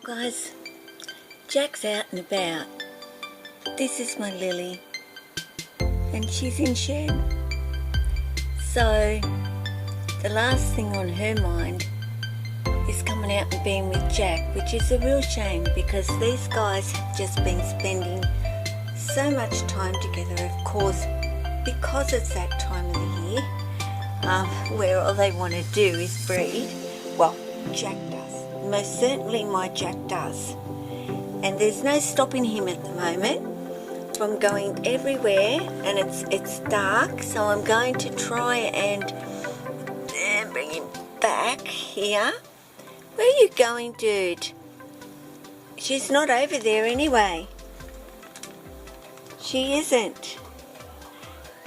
Guys, Jack's out and about. This is my Lily, and she's in shed. So the last thing on her mind is coming out and being with Jack, which is a real shame because these guys have just been spending so much time together, of course, because it's that time of the year where all they want to do is breed. Well, Jack does. Most certainly my Jack does. And there's no stopping him at the moment from going everywhere, and it's dark, so I'm going to try and bring him back here. Where are you going, dude? She's not over there anyway. She isn't.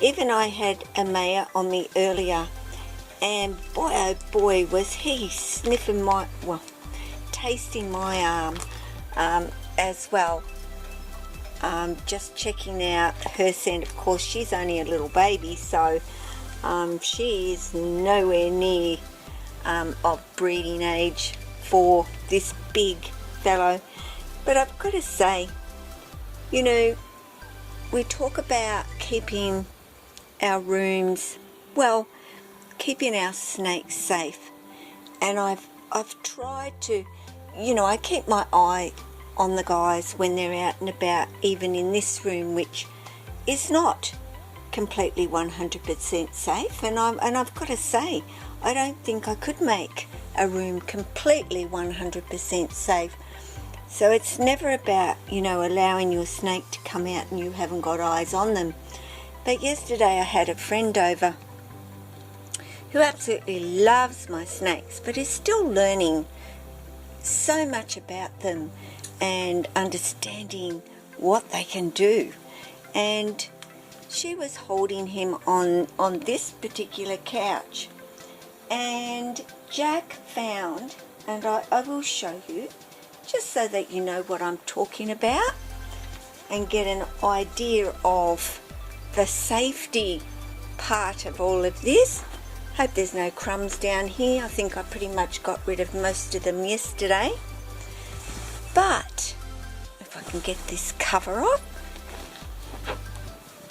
Even I had a mare on me earlier, and boy oh boy was he sniffing my, well, tasting my arm as well. Just checking out her scent. Of course, she's only a little baby, so she is nowhere near of breeding age for this big fellow. But I've got to say, you know, we talk about keeping our rooms, well, keeping our snakes safe, and I've tried to, you know, I keep my eye on the guys when they're out and about, even in this room, which is not completely 100% safe. And I've got to say, I don't think I could make a room completely 100% safe. So it's never about, you know, allowing your snake to come out and you haven't got eyes on them. But yesterday I had a friend over who absolutely loves my snakes, but is still learning so much about them and understanding what they can do. And she was holding him on this particular couch, and Jack found, and I will show you just so that you know what I'm talking about and get an idea of the safety part of all of this. Hope there's no crumbs down here. I think I pretty much got rid of most of them yesterday. But if I can get this cover off,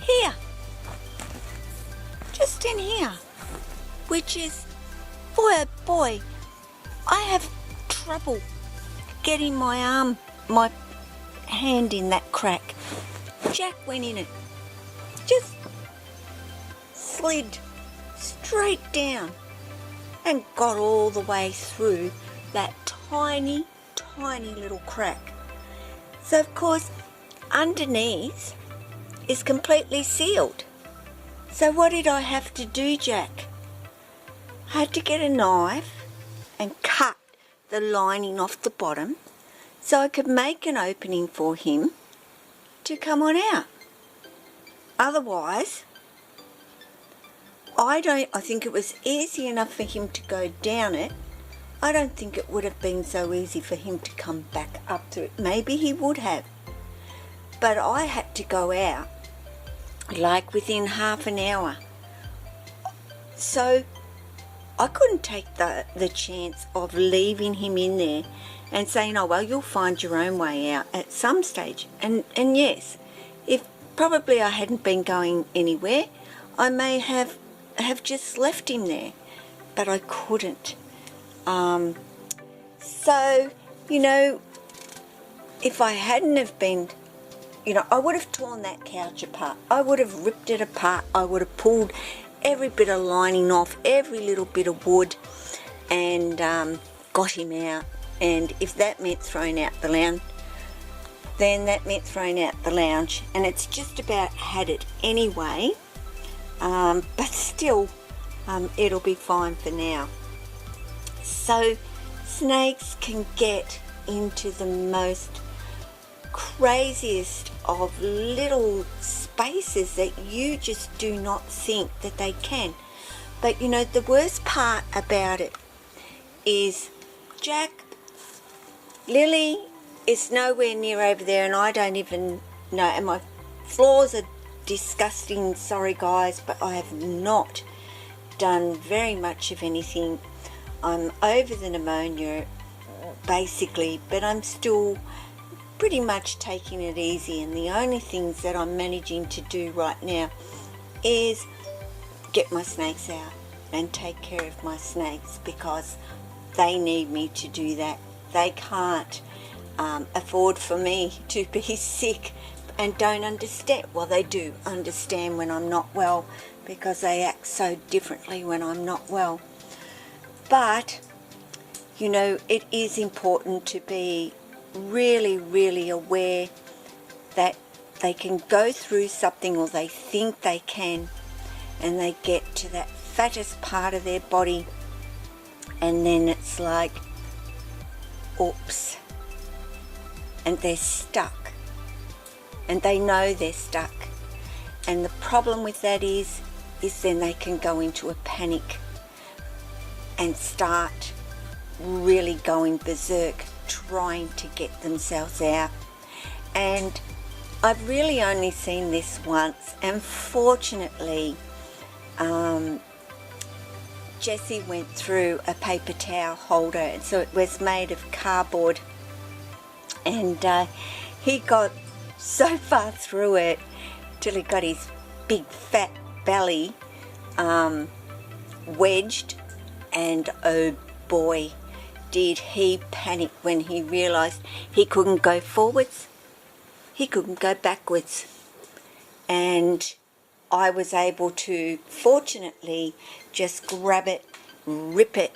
here, just in here, which is, boy oh boy, I have trouble getting my hand in that crack. Jack went in it, just slid straight down and got all the way through that tiny little crack. So of course underneath is completely sealed. So what did I have to do, Jack? I had to get a knife and cut the lining off the bottom so I could make an opening for him to come on out. Otherwise, I think it was easy enough for him to go down it. I don't think it would have been so easy for him to come back up through it. Maybe he would have. But I had to go out like within half an hour. So I couldn't take the chance of leaving him in there and saying, oh, well, you'll find your own way out at some stage. And yes, if probably I hadn't been going anywhere, I may have just left him there, but I couldn't. So, you know, if I hadn't have been, you know, I would have torn that couch apart. I would have ripped it apart. I would have pulled every bit of lining off, every little bit of wood, and got him out. And if that meant throwing out the lounge, then that meant throwing out the lounge. And it's just about had it anyway. But still, it'll be fine for now. So snakes can get into the most craziest of little spaces that you just do not think that they can. But you know, the worst part about it is Jack, Lily is nowhere near over there, and I don't even know, and my floors are disgusting, sorry guys, but I have not done very much of anything. I'm over the pneumonia basically, but I'm still pretty much taking it easy, and the only things that I'm managing to do right now is get my snakes out and take care of my snakes, because they need me to do that. They can't afford for me to be sick and don't understand. Well, they do understand when I'm not well, because they act so differently when I'm not well. But, you know, it is important to be really, really aware that they can go through something, or they think they can, and they get to that fattest part of their body, and then it's like, oops, and they're stuck, and they know they're stuck. And the problem with that is then they can go into a panic and start really going berserk, trying to get themselves out. And I've really only seen this once, and fortunately Jessie went through a paper towel holder, and so it was made of cardboard, and he got so far through it till he got his big fat belly wedged, and oh boy, did he panic when he realised he couldn't go forwards, he couldn't go backwards. And I was able to, fortunately, just grab it, rip it,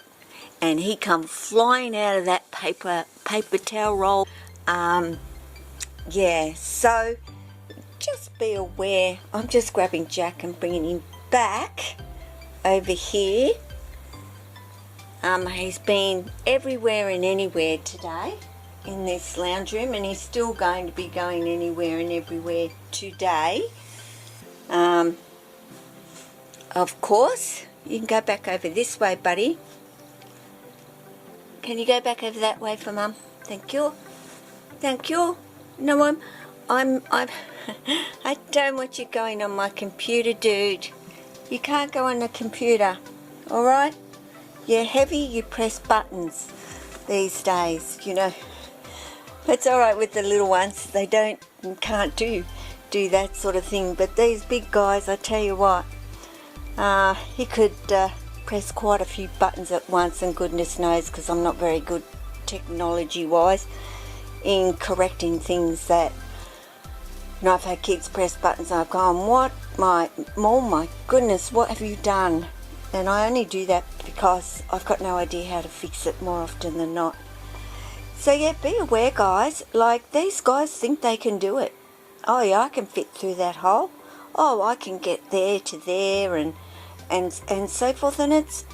and he come flying out of that paper towel roll. Yeah, so just be aware. I'm just grabbing Jack and bringing him back over here. He's been everywhere and anywhere today in this lounge room, and he's still going to be going anywhere and everywhere today. Of course, you can go back over this way, buddy. Can you go back over that way for Mum? Thank you. Thank you. No, I don't want you going on my computer, dude. You can't go on the computer, all right? You're heavy, you press buttons these days, you know. It's all right with the little ones. They can't do that sort of thing. But these big guys, I tell you what, he could press quite a few buttons at once, and goodness knows, because I'm not very good technology-wise in correcting things that, you know, I've had kids press buttons and I've gone, oh my goodness, what have you done? And I only do that because I've got no idea how to fix it more often than not. So yeah, be aware, guys. Like, these guys think they can do it. Oh yeah, I can fit through that hole. Oh, I can get there to there, and so forth. And it's,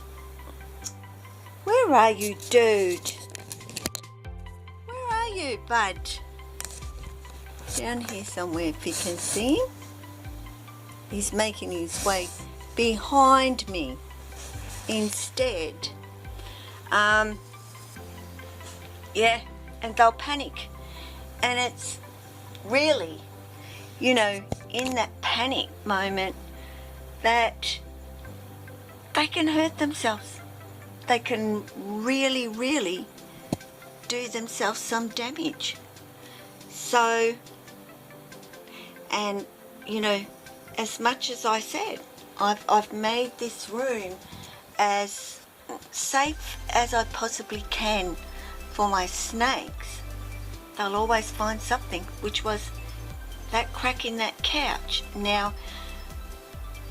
where are you, dude? Where are you, bud? Down here somewhere, if you can see him. He's making his way behind me instead. Yeah, and they'll panic, and it's really, you know, in that panic moment that they can hurt themselves. They can really, really do themselves some damage. So, and you know, as much as I said, I've made this room as safe as I possibly can for my snakes. They'll always find something, which was that crack in that couch. Now,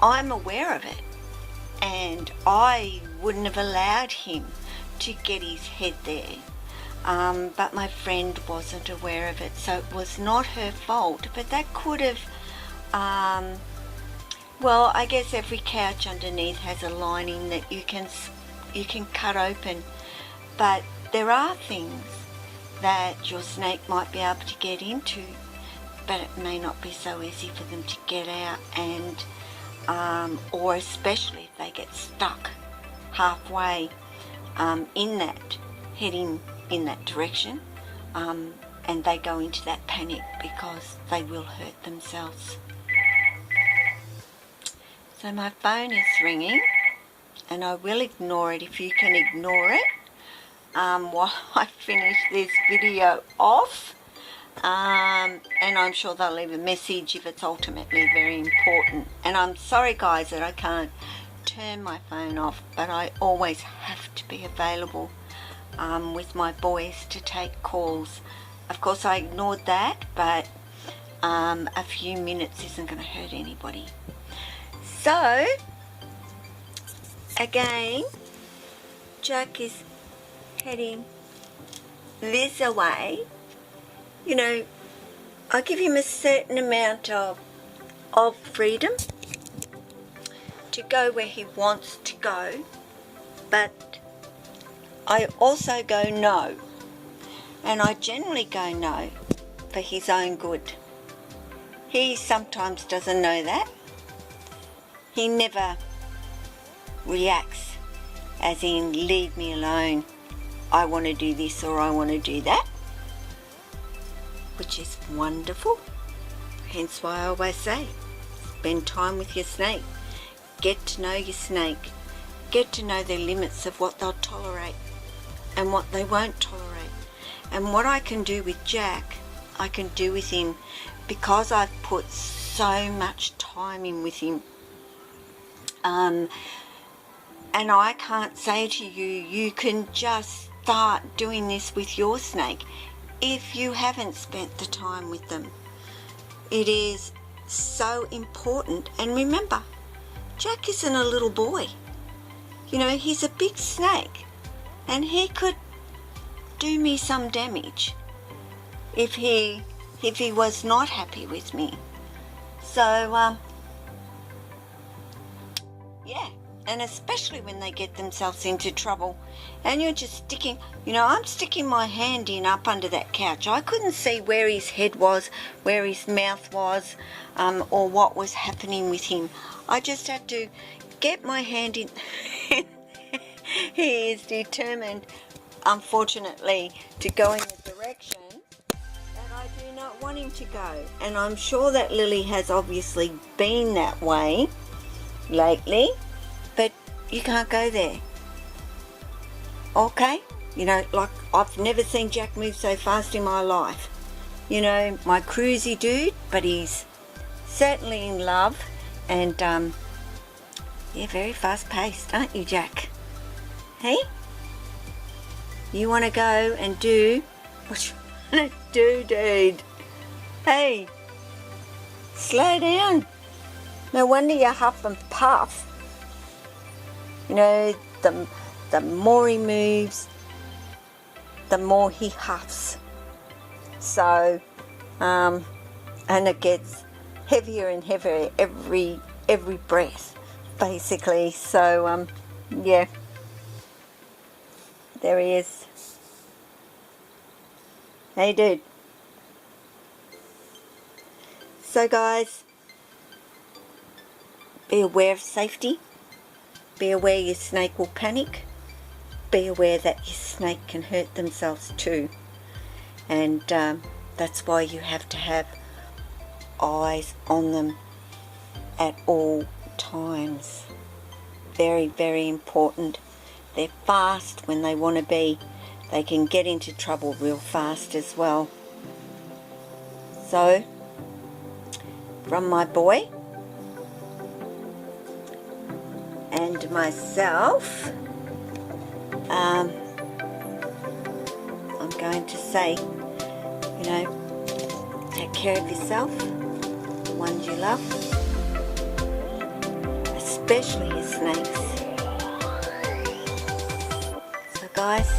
I'm aware of it, and I wouldn't have allowed him to get his head there. But my friend wasn't aware of it, so it was not her fault. But that could have, well, I guess every couch underneath has a lining that you can cut open. But there are things that your snake might be able to get into, but it may not be so easy for them to get out, and or especially if they get stuck halfway in that, heading in that direction, and they go into that panic, because they will hurt themselves. So my phone is ringing, and I will ignore it if you can ignore it. while I finish this video off. And I'm sure they'll leave a message if it's ultimately very important. And I'm sorry guys that I can't turn my phone off, but I always have to be available with my boys to take calls. Of course I ignored that, but a few minutes isn't going to hurt anybody. So again, Jack is heading this away. You know, I give him a certain amount of freedom to go where he wants to go, but I also go no, and I generally go no for his own good. He sometimes doesn't know that. He never reacts as in leave me alone, I want to do this or I want to do that, which is wonderful. Hence why I always say, spend time with your snake. Get to know your snake. Get to know their limits of what they'll tolerate and what they won't tolerate. And what I can do with Jack, I can do with him because I've put so much time in with him. And I can't say to you, you can just start doing this with your snake if you haven't spent the time with them. It is so important. And remember, Jack isn't a little boy. You know, he's a big snake, and he could do me some damage if he was not happy with me. So yeah, and especially when they get themselves into trouble and you're just sticking, you know, I'm sticking my hand in up under that couch. I couldn't see where his head was, where his mouth was, or what was happening with him. I just had to get my hand in. He is determined, unfortunately, to go in the direction that I do not want him to go. And I'm sure that Lily has obviously been that way lately, but you can't go there. Okay? You know, like, I've never seen Jack move so fast in my life. You know, my cruisy dude, but he's certainly in love, and yeah, very fast paced, aren't you, Jack? Hey? You want to go and do what you want to do, dude? Hey, slow down. No wonder you huff and puff. You know, the more he moves, the more he huffs. So, and it gets heavier and heavier every breath, basically. So, yeah, there he is. Hey, dude. So, guys, be aware of safety. Be aware your snake will panic. Be aware that your snake can hurt themselves too. And that's why you have to have eyes on them at all times. Very, very important. They're fast when they want to be. They can get into trouble real fast as well. So, from my boy and myself, I'm going to say, you know, take care of yourself, the ones you love, especially your snakes. So guys,